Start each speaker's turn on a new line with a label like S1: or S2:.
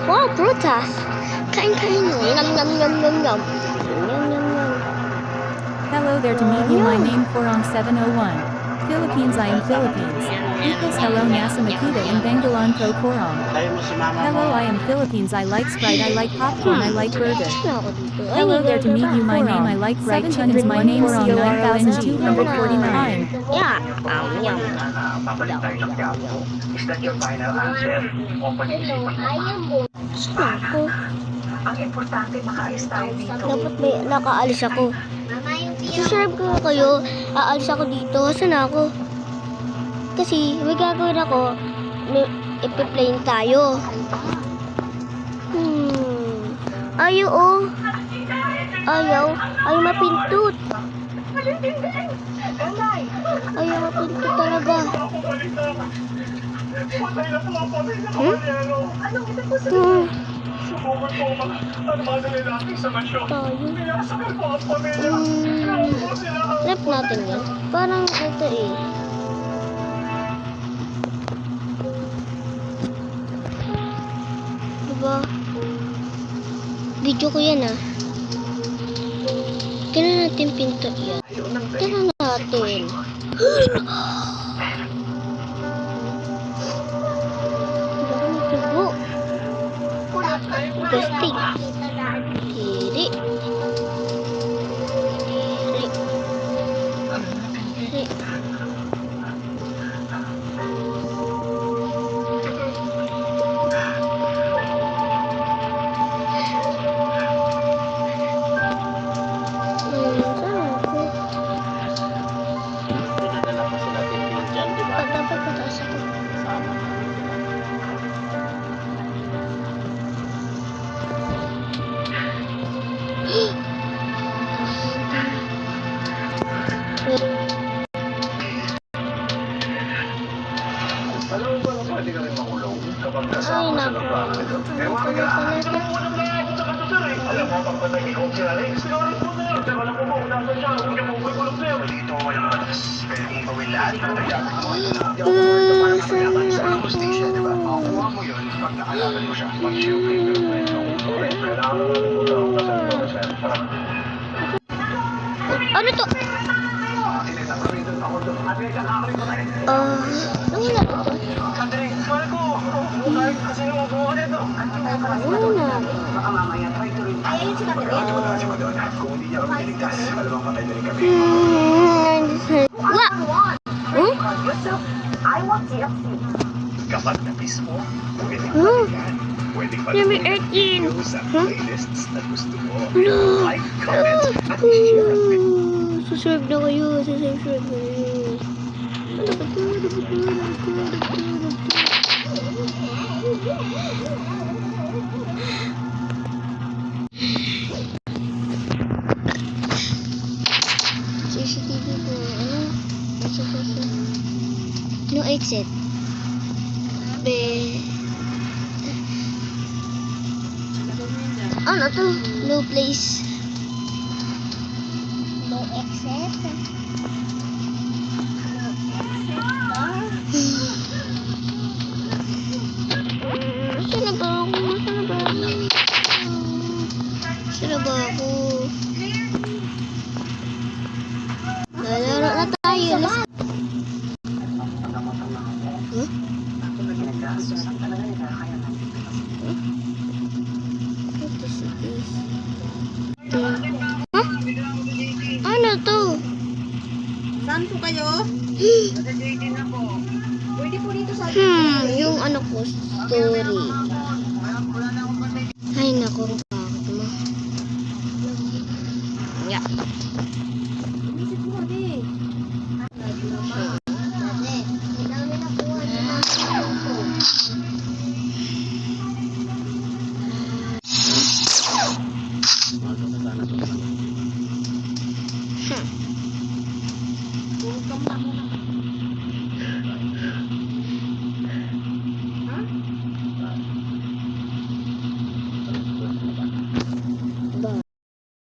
S1: Wow, prutas. Kain. Yum, yum, yum, yum, yum.
S2: Hello there, to meet you, my name Korong 701. Philippines, I am Philippines. Equals hello, Nasa Makita in Bangalan ko Korong. Hello, I am Philippines, I like Sprite, I like popcorn, I like burger. Hello there, to meet you, my name I like fried chickens, my name Korong 9249.
S1: Yeah. Yum.
S3: Babalik tayo sa Quiapo. Is that your final answer? O pag-iisipan mo pa?
S1: Saan ako?
S3: Ang importante, makaalis tayo dito.
S1: Dapat may nakaalis ako. Suserve ko kayo. Aalis ako dito. Saan ako? Kasi may gagawin ako. Ipi-plane tayo. Ayaw oh. Ayaw mapindot. Ayaw mapindot talaga. Rep natin yan. Parang ito eh. Diba? Video ko yan ah. Tingnan natin pinto yan. Tingnan natin. Gusting. Kiri. Dapat mataas ako.
S3: Alam mo ba, pwede ka rin makulong kapag
S1: Ay,
S3: kasama sa
S1: naku.
S3: lugar nito. Ewan ka, alam mo, pag patagin ko si Alex, siguro po na yun. Pero alam mo kung nasa siya, huwag niya mo kulong sa'yo. Dito ako walang batas. Kaya kung gawin lahat ng nagyaman mo, hindi ako pwede para mapayaman sa hostisya, di ba? Makukuha mo yun pag naalaman mo siya. Pag siya yung girlfriend mo, kailangan mo mo daw kasama siya.
S1: Ano to? Ano na to?
S3: Andre, mahal ko. Kahit kasi naman po ako dito.
S1: Ano na?
S3: Baka mamaya try to rin. Ay, ayun si Catherine. Wala si Madonna. Kung hindi niya kami niligtas, malamang patay na rin kami.
S1: Wa!
S3: Yourself, I want TFC. Kapag na-miss mo, pwede yan. Pwede pa
S1: Number 18.
S3: sa playlists na gusto mo.
S1: Hello.
S3: Like, comment, at share.
S1: Suserve na kayo. Suserve na kayo. CCTV po. No exit. Ano to? No place. No exit. Saan na ba ako? Lalaro na tayo. Huh? What is this? Huh? Ano to?
S4: Saan po kayo? Pwede po dito sa
S1: Yung ano ko, story. Ay, naku.